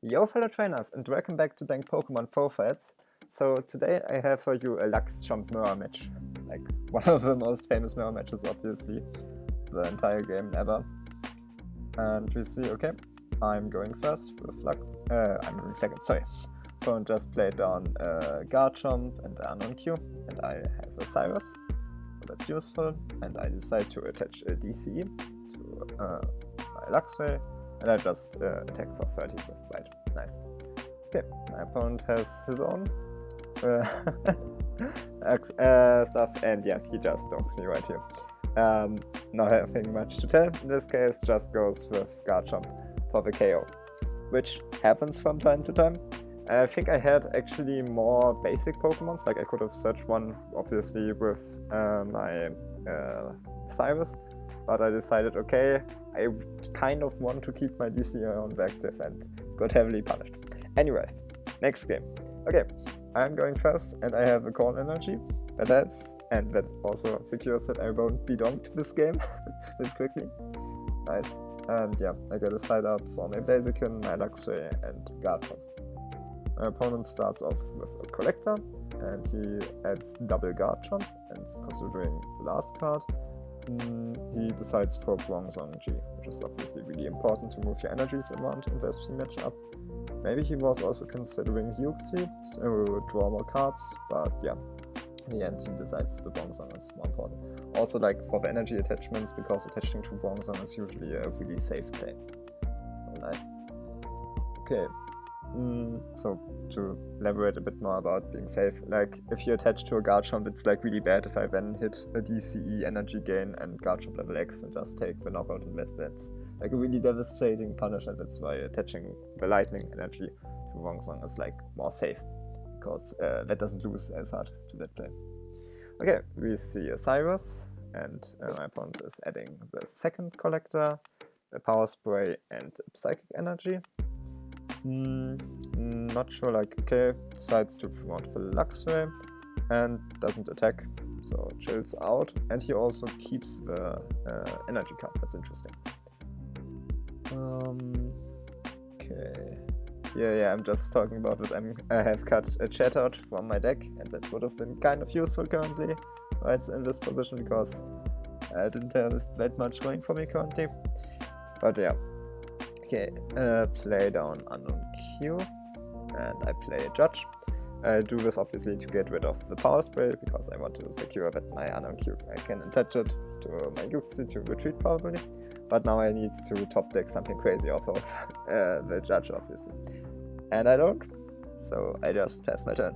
Yo fellow trainers and welcome back to Dank Pokemon Profiles. So today I have for you a Luxchomp mirror match. Like one of the most famous mirror matches obviously, the entire game ever. And we see, okay, I'm going first with I'm going second, sorry. Opponent just played down Garchomp and the unknown Q, and I have a Cyrus, so that's useful, and I decide to attach a DCE to my Luxray, and I just attack for 30 with White. Nice. Okay, my opponent has his own stuff, and yeah, he just donks me right here. Not having much to tell in this case, just goes with Garchomp for the KO, which happens from time to time. I think I had actually more basic Pokemons, like I could have searched one obviously with my Cyrus, but I decided, okay, I kind of want to keep my DC on active and got heavily punished. Anyways, next game. Okay, I'm going first and I have a Call Energy. That helps, and that also secures that I won't be donked this game this quickly. Nice. And yeah, I get a side up for my Blaziken, my Luxray, and Garchomp. My opponent starts off with a Collector, and he adds double Garchomp, and considering the last card, he decides for Bronzong G, which is obviously really important to move your energies around in the SP matchup. Maybe he was also considering Yuxi to draw more cards, but yeah, in the end he decides the Bronzong is more important. Also like for the energy attachments, because attaching to Bronzong is usually a really safe play. So nice. Okay. So to elaborate a bit more about being safe, like if you attach to a Garchomp, it's like really bad if I then hit a DCE energy gain and Garchomp level X and just take the knockout and that's like a really devastating punish, and that's why attaching the lightning energy to Bronzong is like more safe, because that doesn't lose as hard to that play. Okay, we see a Cyrus, and my opponent is adding the second Collector, a Power Spray, and a Psychic Energy. Not sure, like, okay, decides to promote the Luxray and doesn't attack, so chills out, and he also keeps the energy card. That's interesting. Okay. Yeah, I'm just talking about it. I have cut a chat out from my deck, and that would have been kind of useful currently, right, in this position, because I didn't have that much going for me currently. But yeah. Okay, play down unknown Q, and I play Judge. I do this obviously to get rid of the Power Spray, because I want to secure that my unknown Q, I can attach it to my Yuxi to retreat probably, but now I need to top deck something crazy off of the Judge obviously. And I don't, so I just pass my turn.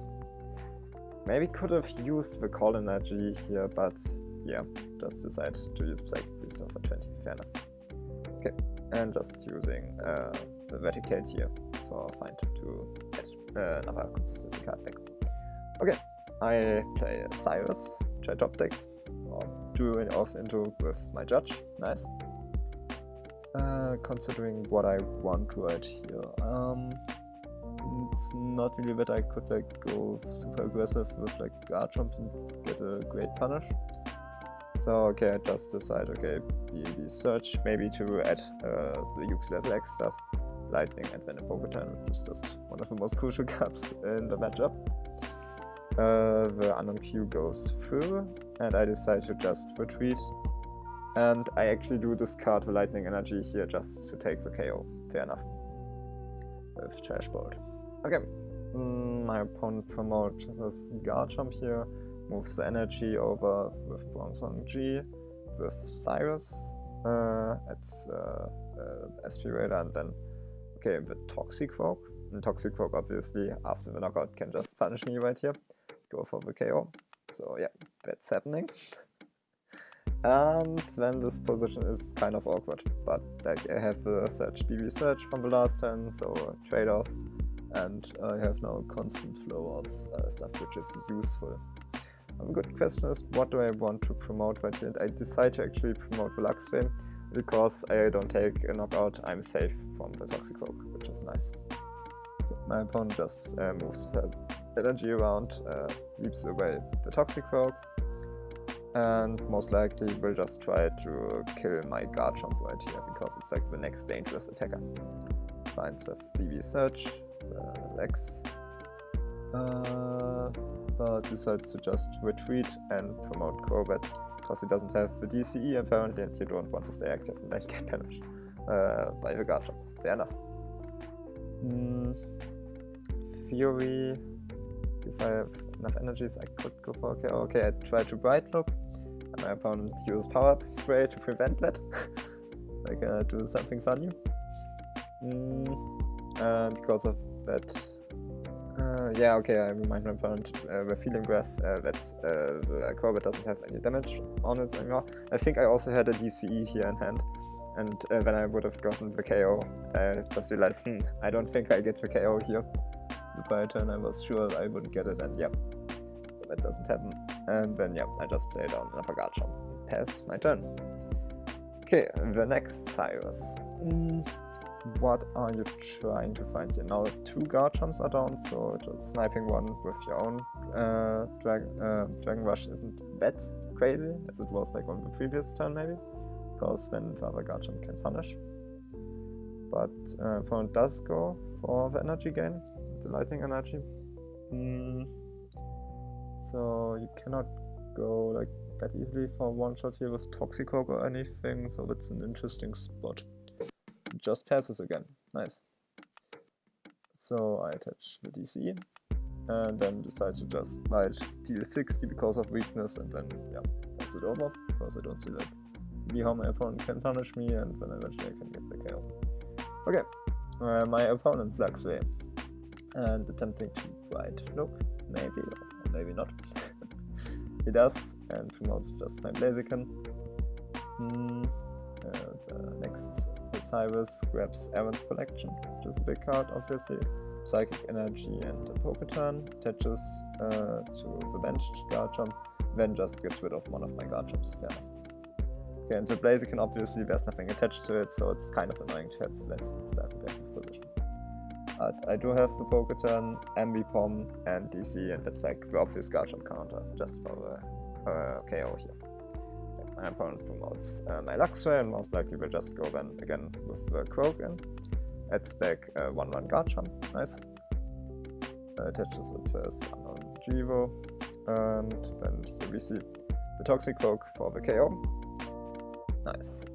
Maybe could have used the Call Energy here, but yeah, just decide to use Psychic Restore for 20, fair enough. Okay. And just using the Verticate here for Find to get another consistency card back. Okay, I play Cyrus, which I top decked, or drew it off into with my Judge. Nice. Considering what I want right here, it's not really that I could like go super aggressive with like Garchomp and get a great punish. So okay, I just decide, okay, BAB search, maybe to add the Yuxi level X stuff, Lightning, and then a Poketon, which is just one of the most crucial cards in the matchup. The unknown Q goes through, and I decide to just retreat. And I actually do discard the Lightning Energy here just to take the KO, fair enough, with Trash Bolt. Okay, my opponent promotes this Garchomp here, moves the energy over with Bronzong G, with Cyrus, it's Aspirator, and then, okay, the Toxicroak. And Toxicroak obviously, after the knockout, can just punish me right here, go for the KO. So yeah, that's happening. And then this position is kind of awkward, but like I have the BB search from the last turn, so trade-off, and I have now a constant flow of stuff which is useful. A good question is, what do I want to promote right here? And I decide to actually promote the Luxray, because I don't take a knockout, I'm safe from the Toxicroak, which is nice. My opponent just moves the energy around, leaps away the Toxicroak, and most likely will just try to kill my Garchomp right here, because it's like the next dangerous attacker. finds with BB Search, Lex, but decides to just retreat and promote Crobat because he doesn't have the DCE apparently, and you don't want to stay active and then get punished by the Garchomp. Fair enough. Fury. If I have enough energies, I could go for KO. Okay, I try to Bright Look, and my opponent uses Power Up Spray to prevent that. Like, do something funny. And because of that, yeah, okay, I remind my opponent with Healing Breath that Crobat doesn't have any damage on it anymore. I think I also had a DCE here in hand, and when I would have gotten the KO, I just realized, I don't think I get the KO here. By a turn I was sure I wouldn't get it, and yeah, so that doesn't happen. And then yeah, I just play down another Garchomp. Pass my turn. Okay, the next Cyrus. What are you trying to find here? Now 2 Garchomps are down, so just sniping one with your own Dragon Rush isn't that crazy, as it was like on the previous turn maybe, because then the other Garchomp can punish. But opponent does go for the energy gain, the lightning energy. So you cannot go like that easily for one shot here with Toxicroak or anything, so it's an interesting spot. It just passes again. Nice. So I attach the DC and then decide to just deal 60 because of weakness, and then yeah, pass it over because I don't see like how my opponent can punish me, and then eventually I can get the KO. Okay, my opponent sucks way and attempting to Bright Look, maybe or maybe not. He does, and promotes just my Blaziken. The next Cyrus grabs Aaron's Collection, which is a big card obviously. Psychic Energy and a Poketurn, attaches to the benched Garchomp, then just gets rid of one of my Garchomps. Fair enough. Okay, and the Blaziken obviously there's nothing attached to it, so it's kind of annoying to have that stuff in active position. But I do have the Poketurn, Ambipom, and DC, and that's like the obvious Garchomp counter just for the KO here. Okay, my opponent promotes my Luxray, and most likely will just go then again with the Croak in. Adds back 1/1 Garchomp, nice. Attaches it first on Jivo, and then here we see the Toxicroak for the KO. Nice.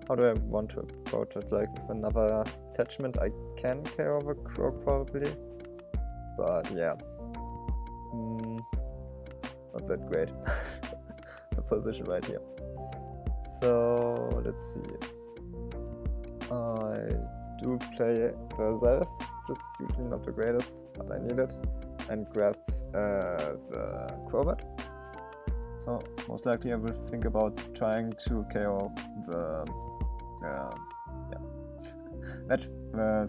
How do I want to approach it? Like with another attachment, I can KO the Croak probably, but yeah, not that great. The position right here. So let's see. I do play the Zelf, which is usually not the greatest, but I need it, and grab the Crobat. So most likely I will think about trying to KO the match,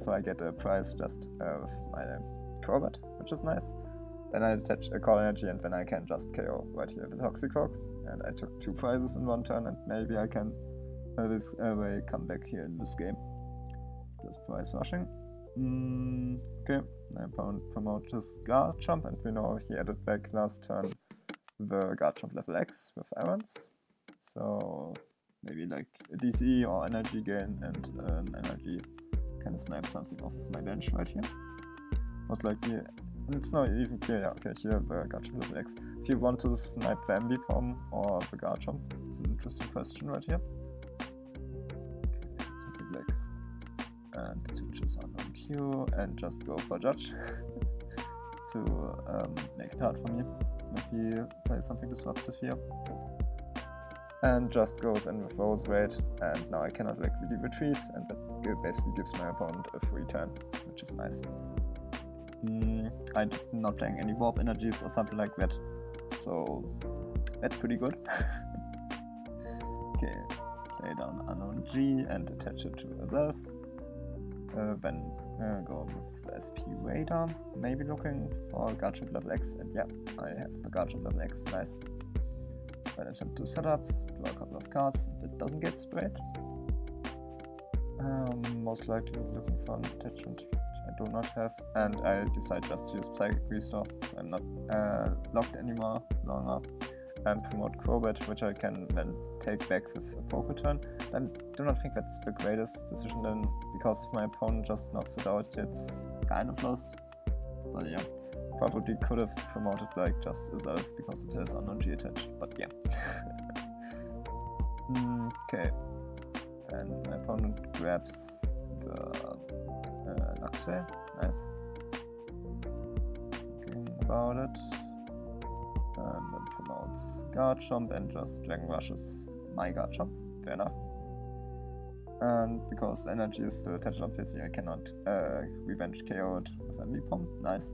so I get a prize just with my Crobat, which is nice. Then I attach a Call Energy, and then I can just KO right here the Toxicroak. And I took 2 prizes in one turn, and maybe I can this way come back here in this game. Just prize rushing. Okay, my opponent promotes Garchomp, and we know he added back last turn the Garchomp level X with Aaron's. So maybe like a DC or energy gain, and an energy can snipe something off my bench right here. Most likely, and it's not even clear. Yeah, okay, here the Garchomp level X. If you want to snipe the Ambipom or the Garchomp, it's an interesting question right here. Okay, something like, and touches on Q and just go for Judge to make it hard for me if he plays something disruptive here. And just goes in with Rose Raid, and now I cannot like really retreat, and that basically gives my opponent a free turn, which is nice. I'm not playing any Warp Energies or something like that, so that's pretty good. Okay, play down Unknown G and attach it to herself. Then go with SP Radar, maybe looking for Garchomp level X, and yeah, I have the Garchomp level X, nice. Then attempt to set up, draw a couple of cards, and it doesn't get sprayed. Most likely looking for an attachment I do not have, and I decide just to use Psychic Restore, so I'm not locked anymore longer. and promote Crobat, which I can then take back with a Poke turn. I do not think that's the greatest decision then, because if my opponent just knocks it out, it's kind of lost. But yeah, probably could have promoted like just Azelf because it has unknown G attached, but yeah. Okay, and my opponent grabs the Luxchomp, nice. Thinking about it. And then promotes Garchomp and just Dragon Rushes my Garchomp, fair enough. And because the energy is still attached, obviously I cannot revenge KO it with Ambipom, nice.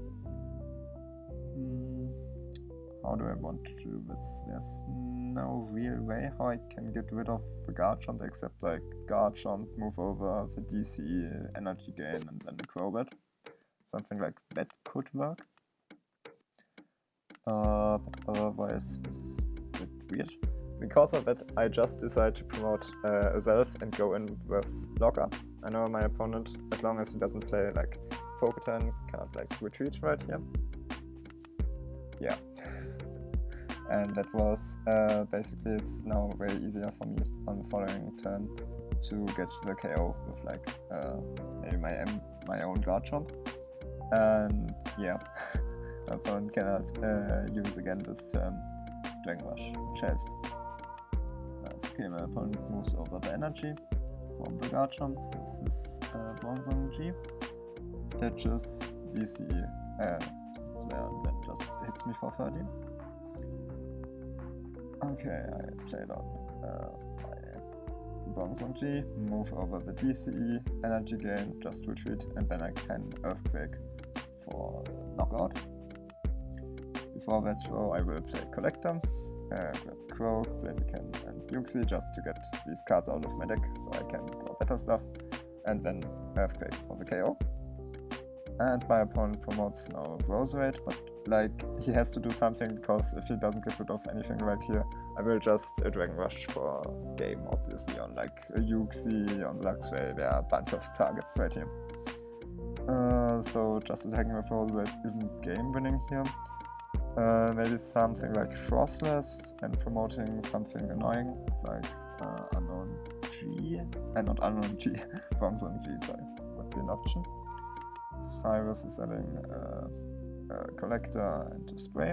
How do I want to do this? There's no real way how I can get rid of the Garchomp except like Garchomp, move over the DC, energy gain, and then the Crobat. Something like that could work. But otherwise this is a bit weird. Because of that, I just decide to promote Azelf and go in with Locker. I know my opponent, as long as he doesn't play like Poketurn, cannot like retreat right here. Yeah. And that was basically, it's now way easier for me on the following turn to get the KO with like maybe my own Garchomp. And yeah. My opponent cannot use again this turn Dragon Rush, which helps. That's okay, my opponent moves over the energy from the Garchomp with his Bronzong G, attaches DC, and then just hits me for 30. Okay, I played on my Bronzong G, move over the DCE, energy gain, just retreat, and then I can Earthquake for knockout. Before that throw, I will play Collector, grab Croak, Blaziken, and Uxie just to get these cards out of my deck so I can draw better stuff, and then Earthquake for the KO. And my opponent promotes now Roserade, but like he has to do something because if he doesn't get rid of anything right here, I will just Dragon Rush for game, obviously, on like a Uxie, on Luxray, there are a bunch of targets right here. So just attacking with Roserade isn't game winning here. Maybe something like Frostless and promoting something annoying like Unknown G, and not Unknown G, Bronzong G, sorry, would be an option. Cyrus is adding a Collector and a Spray.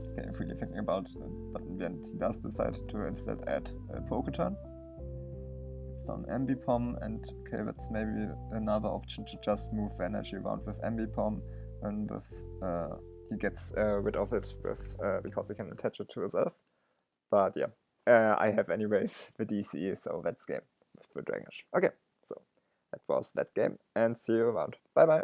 Okay, I'm really thinking about it, but in the end he does decide to instead add a Poketurn. It's on Ambipom, and okay, that's maybe another option to just move energy around with Ambipom. And with he gets rid of it with because he can attach it to himself. But yeah, I have anyways the DCE, so that's game with the Dragon Rush. Okay, so that was that game, and see you around. Bye bye.